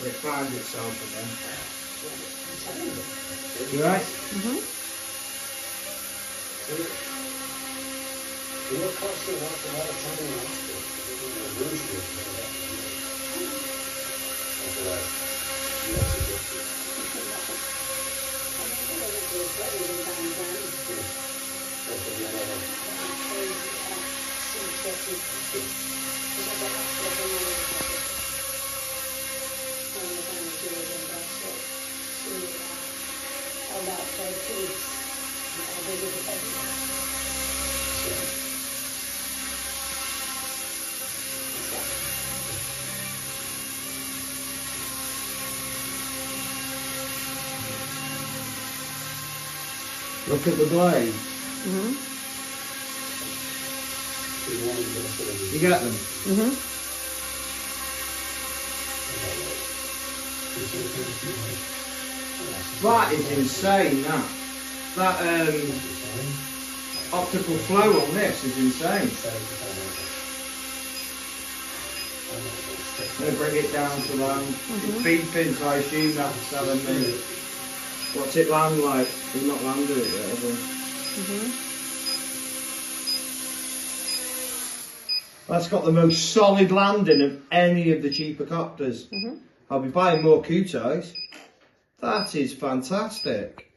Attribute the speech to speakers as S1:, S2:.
S1: but it finds itself again. You right? Look at the blade. You get them? That is insane, that optical flow on this is insane. I'm going to bring it down to land. It's beeping, so I assume that's telling me. What's it land like? We've not landed it yet, have we? That's got the most solid landing of any of the cheaper copters. I'll be buying more KOOTAIs. That is fantastic.